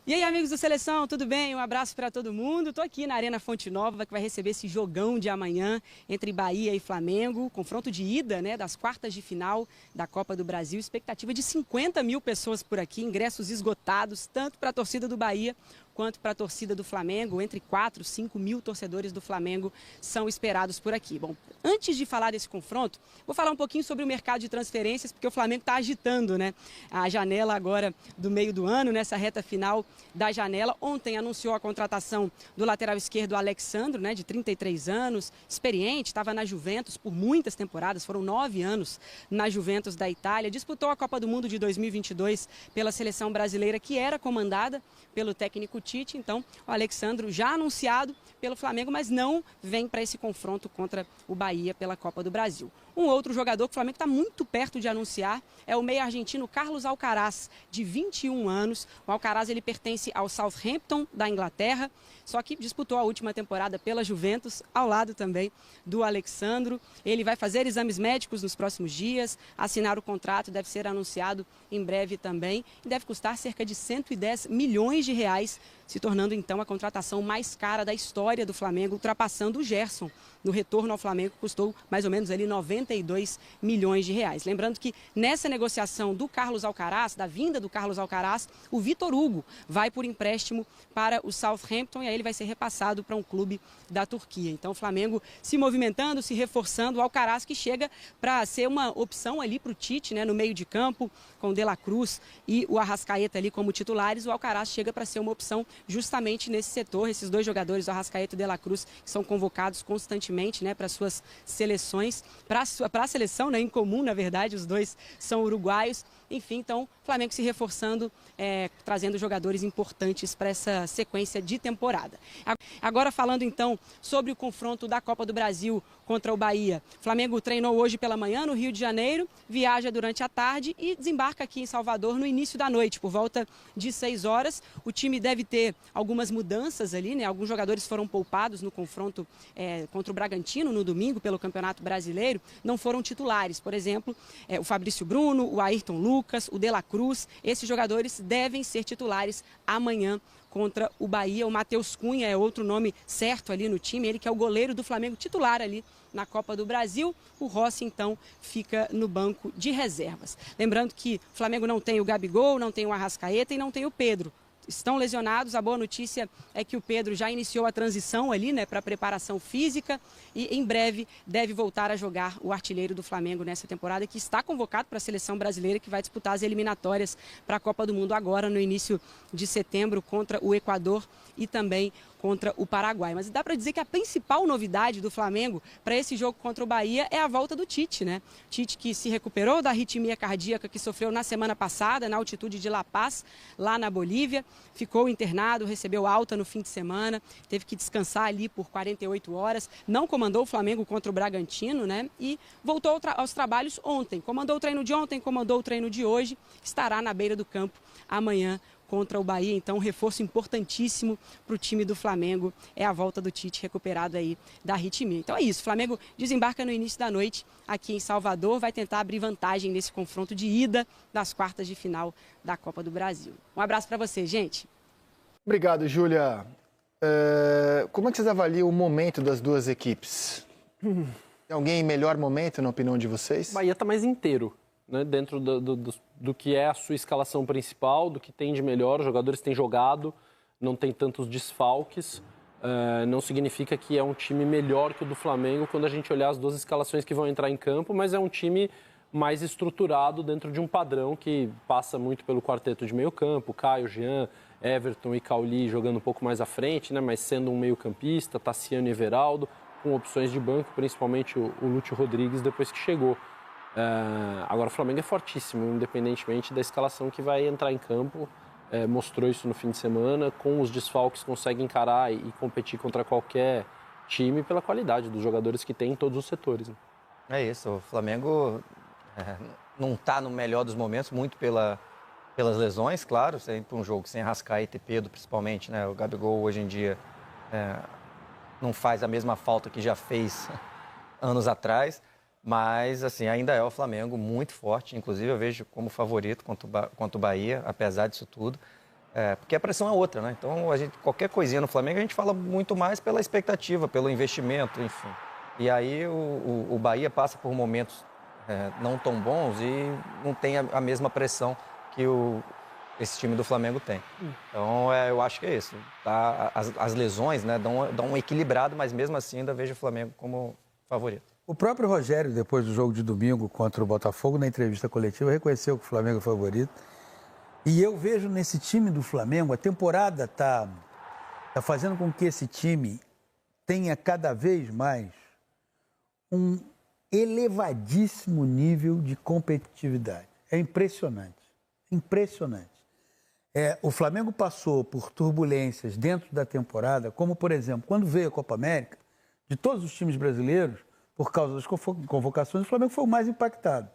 E aí, amigos do Seleção, tudo bem? Um abraço para todo mundo. Estou aqui na Arena Fonte Nova, que vai receber esse jogão de amanhã entre Bahia e Flamengo. Confronto de ida, né, das quartas de final da Copa do Brasil. Expectativa de 50 mil pessoas por aqui, ingressos esgotados, tanto para a torcida do Bahia quanto para a torcida do Flamengo. Entre 4 e 5 mil torcedores do Flamengo são esperados por aqui. Bom, antes de falar desse confronto, vou falar um pouquinho sobre o mercado de transferências, porque o Flamengo está agitando, né, a janela agora do meio do ano, nessa reta final da janela. Ontem anunciou a contratação do lateral esquerdo Alexandro, né, de 33 anos, experiente, estava na Juventus por muitas temporadas, foram 9 anos na Juventus da Itália, disputou a Copa do Mundo de 2022 pela seleção brasileira, que era comandada pelo técnico Tite. Então, o Alexandro já anunciado pelo Flamengo, mas não vem para esse confronto contra o Bahia pela Copa do Brasil. Um outro jogador que o Flamengo está muito perto de anunciar é o meio argentino Carlos Alcaraz, de 21 anos. O Alcaraz, ele pertence ao Southampton da Inglaterra, só que disputou a última temporada pela Juventus, ao lado também do Alexandro. Ele vai fazer exames médicos nos próximos dias, assinar o contrato, deve ser anunciado em breve também, e deve custar cerca de 110 milhões de reais, se tornando então a contratação mais cara da história do Flamengo, ultrapassando o Gerson. No retorno ao Flamengo custou mais ou menos ali 92 milhões de reais. Lembrando que nessa negociação do Carlos Alcaraz, da vinda do Carlos Alcaraz, o Vitor Hugo vai por empréstimo para o Southampton e aí ele vai ser repassado para um clube da Turquia. Então o Flamengo se movimentando, se reforçando, o Alcaraz que chega para ser uma opção ali para o Tite, né, no meio de campo, com o De La Cruz e o Arrascaeta ali como titulares. O Alcaraz chega para ser uma opção justamente nesse setor. Esses dois jogadores, o Arrascaeta e o De La Cruz, que são convocados constantemente, né, para suas seleções, para a seleção, né, em comum, na verdade, os dois são uruguaios. Enfim, então, o Flamengo se reforçando, trazendo jogadores importantes para essa sequência de temporada. Agora falando então sobre o confronto da Copa do Brasil contra o Bahia. O Flamengo treinou hoje pela manhã no Rio de Janeiro, viaja durante a tarde e desembarca aqui em Salvador no início da noite, por volta de 6 horas. O time deve ter algumas mudanças ali, né? Alguns jogadores foram poupados no confronto contra o Bragantino no domingo pelo Campeonato Brasileiro, não foram titulares. Por exemplo, o Fabrício Bruno, o Ayrton Lucas, o De La Cruz, esses jogadores devem ser titulares amanhã contra o Bahia. O Matheus Cunha é outro nome certo ali no time, ele que é o goleiro do Flamengo titular ali na Copa do Brasil. O Rossi, então, fica no banco de reservas. Lembrando que o Flamengo não tem o Gabigol, não tem o Arrascaeta e não tem o Pedro. Estão lesionados. A boa notícia é que o Pedro já iniciou a transição ali, né, para a preparação física e em breve deve voltar a jogar o artilheiro do Flamengo nessa temporada, que está convocado para a seleção brasileira, que vai disputar as eliminatórias para a Copa do Mundo agora no início de setembro contra o Equador e também contra o Paraguai. Mas dá para dizer que a principal novidade do Flamengo para esse jogo contra o Bahia é a volta do Tite, né? Tite que se recuperou da arritmia cardíaca que sofreu na semana passada, na altitude de La Paz, lá na Bolívia. Ficou internado, recebeu alta no fim de semana, teve que descansar ali por 48 horas. Não comandou o Flamengo contra o Bragantino, né? E voltou aos trabalhos ontem. Comandou o treino de ontem, comandou o treino de hoje. Estará na beira do campo amanhã contra o Bahia. Então, um reforço importantíssimo para o time do Flamengo é a volta do Tite recuperado aí da arritmia. Então é isso, o Flamengo desembarca no início da noite aqui em Salvador, vai tentar abrir vantagem nesse confronto de ida das quartas de final da Copa do Brasil. Um abraço para você, gente. Obrigado, Júlia. Como é que vocês avaliam o momento das duas equipes? Tem alguém em melhor momento, na opinião de vocês? O Bahia está mais inteiro, né, dentro do que é a sua escalação principal, do que tem de melhor. Os jogadores têm jogado, não tem tantos desfalques. Não significa que é um time melhor que o do Flamengo quando a gente olhar as duas escalações que vão entrar em campo, mas é um time mais estruturado dentro de um padrão que passa muito pelo quarteto de meio campo, Caio, Jean, Everton e Cauli jogando um pouco mais à frente, né, mas sendo um meio campista, Tassiano e Everaldo, com opções de banco, principalmente o Lúcio Rodrigues depois que chegou. Agora o Flamengo é fortíssimo, independentemente da escalação que vai entrar em campo. Mostrou isso no fim de semana, com os desfalques consegue encarar e competir contra qualquer time pela qualidade dos jogadores que tem em todos os setores, né? É isso, o Flamengo não está no melhor dos momentos, muito pelas lesões, claro, sempre um jogo sem Arrascaeta e Pedro principalmente, né? O Gabigol hoje em dia não faz a mesma falta que já fez anos atrás. Mas, assim, ainda é o Flamengo muito forte. Inclusive, eu vejo como favorito contra o Bahia, apesar disso tudo. Porque a pressão é outra, né? Então, qualquer coisinha no Flamengo, a gente fala muito mais pela expectativa, pelo investimento, enfim. E aí o Bahia passa por momentos não tão bons e não tem a mesma pressão que esse time do Flamengo tem. Então, eu acho que é isso. Tá? As lesões, né, dão um equilibrado, mas mesmo assim ainda vejo o Flamengo como favorito. O próprio Rogério, depois do jogo de domingo contra o Botafogo, na entrevista coletiva, reconheceu que o Flamengo é o favorito. E eu vejo nesse time do Flamengo, a temporada está fazendo com que esse time tenha cada vez mais um elevadíssimo nível de competitividade. É impressionante, impressionante. O Flamengo passou por turbulências dentro da temporada, como, por exemplo, quando veio a Copa América, de todos os times brasileiros, por causa das convocações, o Flamengo foi o mais impactado.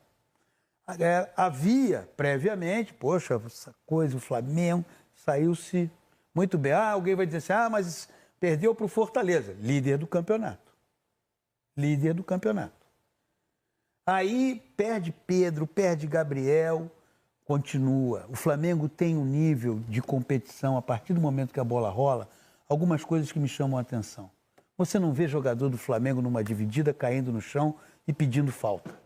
Havia, previamente, poxa, essa coisa, o Flamengo saiu-se muito bem. Alguém vai dizer assim, mas perdeu para o Fortaleza, líder do campeonato. Líder do campeonato. Aí perde Pedro, perde Gabriel, continua. O Flamengo tem um nível de competição, a partir do momento que a bola rola, algumas coisas que me chamam a atenção. Você não vê jogador do Flamengo numa dividida caindo no chão e pedindo falta.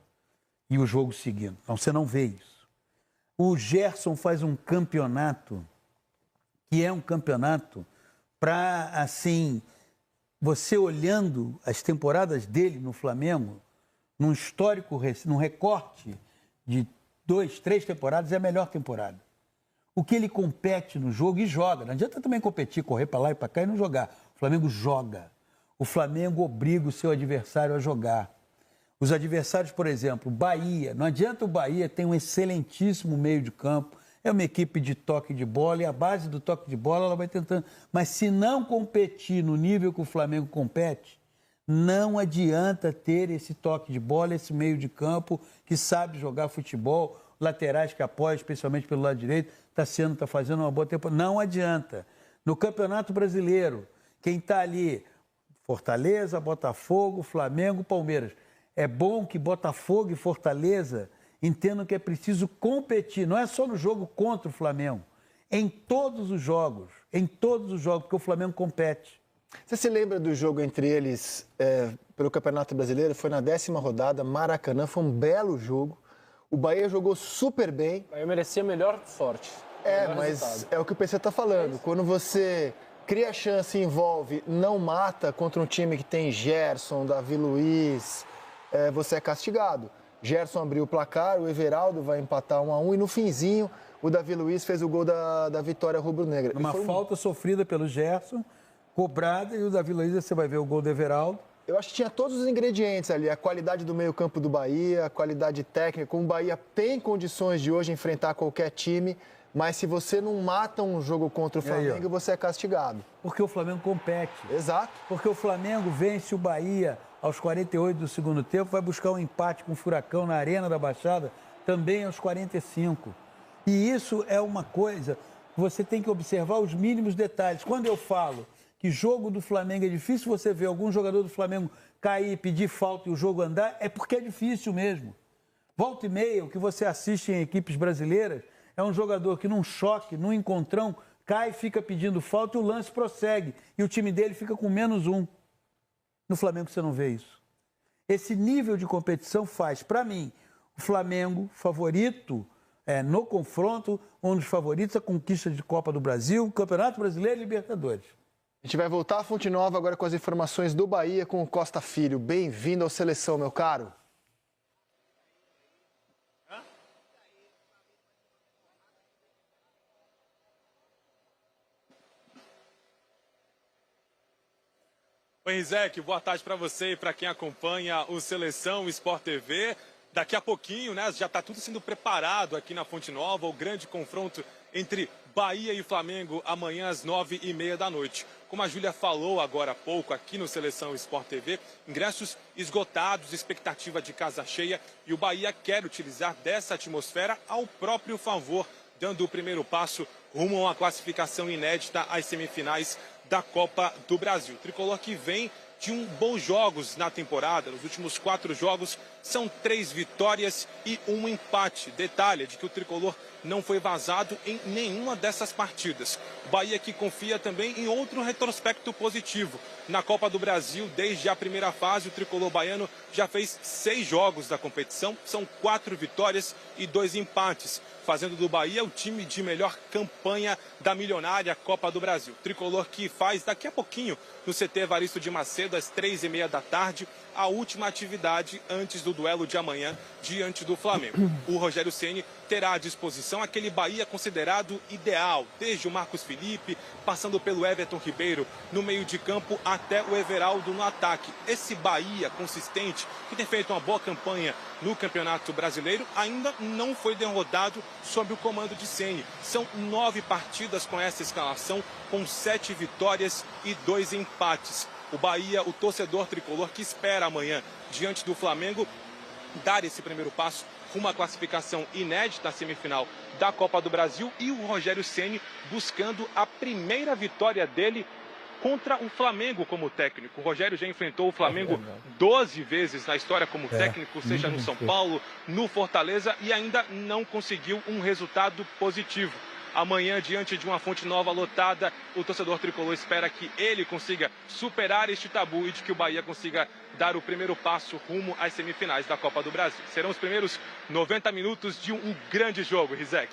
E o jogo seguindo. Então, você não vê isso. O Gerson faz um campeonato que é um campeonato para, assim, você olhando as temporadas dele no Flamengo, num histórico, num recorte de 2, 3 temporadas, é a melhor temporada. O que ele compete no jogo e joga. Não adianta também competir, correr para lá e para cá e não jogar. O Flamengo joga. O Flamengo obriga o seu adversário a jogar. Os adversários, por exemplo, Bahia. Não adianta o Bahia ter um excelentíssimo meio de campo. É uma equipe de toque de bola e a base do toque de bola ela vai tentando. Mas se não competir no nível que o Flamengo compete, não adianta ter esse toque de bola, esse meio de campo que sabe jogar futebol, laterais que apoiam, especialmente pelo lado direito, está fazendo uma boa temporada. Não adianta. No Campeonato Brasileiro, quem está ali, Fortaleza, Botafogo, Flamengo, Palmeiras. É bom que Botafogo e Fortaleza entendam que é preciso competir, não é só no jogo contra o Flamengo, em todos os jogos, porque o Flamengo compete. Você se lembra do jogo entre eles pelo Campeonato Brasileiro? Foi na 10ª rodada, Maracanã, foi um belo jogo. O Bahia jogou super bem. O Bahia merecia melhor sorte. Mas resultado. É o que o PC está falando. Quando você cria chance e envolve, não mata contra um time que tem Gerson, Davi Luiz, você é castigado. Gerson abriu o placar, o Everaldo vai empatar 1-1 e no finzinho o Davi Luiz fez o gol da vitória rubro-negra. Uma falta sofrida pelo Gerson, cobrada, e o Davi Luiz, você vai ver o gol do Everaldo. Eu acho que tinha todos os ingredientes ali, a qualidade do meio-campo do Bahia, a qualidade técnica, como o Bahia tem condições de hoje enfrentar qualquer time, mas se você não mata um jogo contra o Flamengo, você é castigado. Porque o Flamengo compete. Exato. Porque o Flamengo vence o Bahia aos 48 do segundo tempo, vai buscar um empate com o Furacão na Arena da Baixada, também aos 45. E isso é uma coisa que você tem que observar os mínimos detalhes. Quando eu falo que jogo do Flamengo é difícil, você vê algum jogador do Flamengo cair, pedir falta e o jogo andar, é porque é difícil mesmo. Volta e meia, o que você assiste em equipes brasileiras, é um jogador que num choque, num encontrão, cai, fica pedindo falta e o lance prossegue. E o time dele fica com -1. No Flamengo você não vê isso. Esse nível de competição faz, para mim, o Flamengo favorito no confronto, um dos favoritos, a conquista de Copa do Brasil, Campeonato Brasileiro e Libertadores. A gente vai voltar à Fonte Nova agora com as informações do Bahia com o Costa Filho. Bem-vindo ao Seleção, meu caro. Oi, Rizek, boa tarde para você e para quem acompanha o Seleção Sport TV. Daqui a pouquinho, né, já está tudo sendo preparado aqui na Fonte Nova, o grande confronto entre Bahia e Flamengo amanhã às 9h30 da noite. Como a Júlia falou agora há pouco aqui no Seleção Sport TV, ingressos esgotados, expectativa de casa cheia e o Bahia quer utilizar dessa atmosfera ao próprio favor, dando o primeiro passo rumo a uma classificação inédita às semifinais da Copa do Brasil. O tricolor que vem de bons jogos na temporada. Nos últimos 4 jogos são 3 vitórias e 1 empate. Detalhe de que o tricolor não foi vazado em nenhuma dessas partidas. O Bahia que confia também em outro retrospecto positivo. Na Copa do Brasil, desde a primeira fase, o tricolor baiano já fez 6 jogos da competição, são 4 vitórias e 2 empates, fazendo do Bahia o time de melhor campanha da milionária Copa do Brasil. Tricolor que faz daqui a pouquinho no CT Evaristo de Macedo, às 3h30 da tarde, a última atividade antes do duelo de amanhã diante do Flamengo. O Rogério Ceni terá à disposição aquele Bahia considerado ideal, desde o Marcos Felipe, passando pelo Everton Ribeiro no meio de campo até o Everaldo no ataque. Esse Bahia consistente, que tem feito uma boa campanha no Campeonato Brasileiro, ainda não foi derrotado sob o comando de Ceni. São 9 partidas com essa escalação, com 7 vitórias e 2 empates. O Bahia, o torcedor tricolor que espera amanhã, diante do Flamengo, dar esse primeiro passo rumo à classificação inédita à semifinal da Copa do Brasil, e o Rogério Ceni buscando a primeira vitória dele contra o Flamengo como técnico. O Rogério já enfrentou o Flamengo 12 vezes na história como técnico, seja no São Paulo, no Fortaleza, e ainda não conseguiu um resultado positivo. Amanhã, diante de uma Fonte Nova lotada, o torcedor tricolor espera que ele consiga superar este tabu e de que o Bahia consiga dar o primeiro passo rumo às semifinais da Copa do Brasil. Serão os primeiros 90 minutos de um grande jogo, Rizek.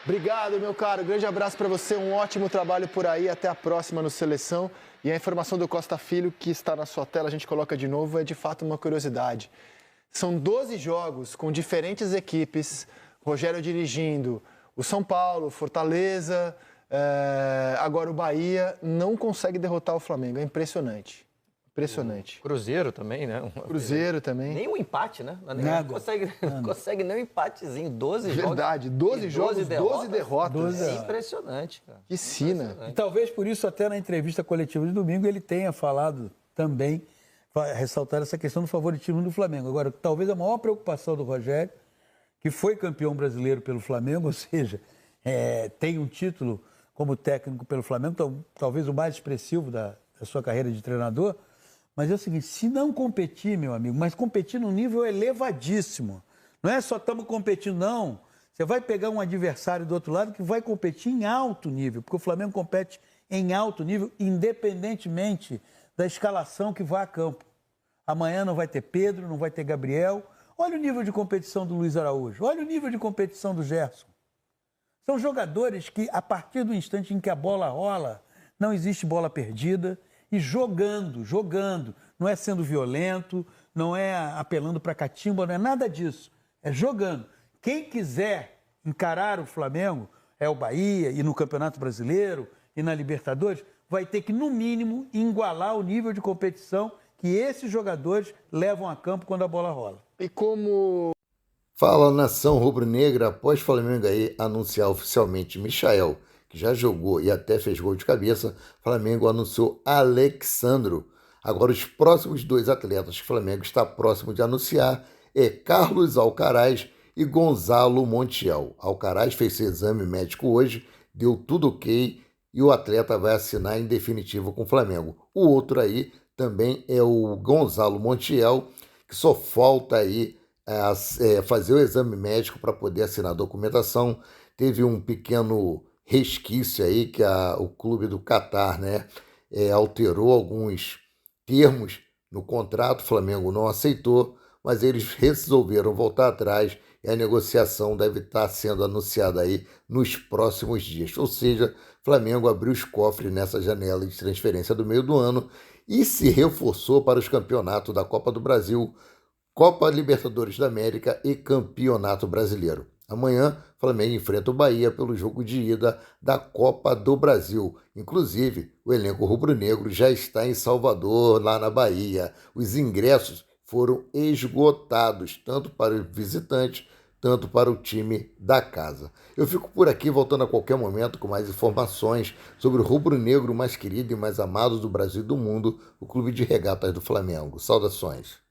Obrigado, meu caro. Grande abraço para você. Um ótimo trabalho por aí. Até a próxima no Seleção. E a informação do Costa Filho, que está na sua tela, a gente coloca de novo, é de fato uma curiosidade. São 12 jogos com diferentes equipes, Rogério dirigindo o São Paulo, Fortaleza, agora o Bahia, não consegue derrotar o Flamengo. É impressionante. Impressionante. Cruzeiro também, né? Cruzeiro também. Nem um empate, né? Nada. Não consegue nem um empatezinho. 12 jogos. Verdade, 12 jogos, 12 derrotas. É impressionante, cara. Que sina. E talvez por isso, até na entrevista coletiva de domingo, ele tenha falado também, ressaltar essa questão do favoritismo do Flamengo. Agora, talvez a maior preocupação do Rogério, que foi campeão brasileiro pelo Flamengo, ou seja, tem um título como técnico pelo Flamengo, talvez o mais expressivo da sua carreira de treinador, mas é o seguinte, se não competir, meu amigo, mas competir num nível elevadíssimo, não é só estamos competindo, não. Você vai pegar um adversário do outro lado que vai competir em alto nível, porque o Flamengo compete em alto nível, independentemente da escalação que vá a campo. Amanhã não vai ter Pedro, não vai ter Gabriel. Olha o nível de competição do Luiz Araújo, olha o nível de competição do Gerson. São jogadores que, a partir do instante em que a bola rola, não existe bola perdida, e jogando, não é sendo violento, não é apelando para catimba, não é nada disso, é jogando. Quem quiser encarar o Flamengo, é o Bahia, e no Campeonato Brasileiro, e na Libertadores, vai ter que, no mínimo, igualar o nível de competição que esses jogadores levam a campo quando a bola rola. E como... Fala, nação rubro-negra, após o Flamengo aí anunciar oficialmente Michael, que já jogou e até fez gol de cabeça, o Flamengo anunciou Alexandro. Agora, os próximos 2 atletas que o Flamengo está próximo de anunciar é Carlos Alcaraz e Gonzalo Montiel. Alcaraz fez seu exame médico hoje, deu tudo ok e o atleta vai assinar em definitivo com o Flamengo. O outro aí também é o Gonzalo Montiel, que só falta aí fazer o exame médico para poder assinar a documentação. Teve um pequeno resquício aí que o clube do Catar, né, alterou alguns termos no contrato, o Flamengo não aceitou, mas eles resolveram voltar atrás e a negociação deve estar sendo anunciada aí nos próximos dias. Ou seja, o Flamengo abriu os cofres nessa janela de transferência do meio do ano e se reforçou para os campeonatos da Copa do Brasil, Copa Libertadores da América e Campeonato Brasileiro. Amanhã, o Flamengo enfrenta o Bahia pelo jogo de ida da Copa do Brasil. Inclusive, o elenco rubro-negro já está em Salvador, lá na Bahia. Os ingressos foram esgotados, tanto para os visitantes, tanto para o time da casa. Eu fico por aqui, voltando a qualquer momento com mais informações sobre o rubro-negro mais querido e mais amado do Brasil e do mundo, o Clube de Regatas do Flamengo. Saudações!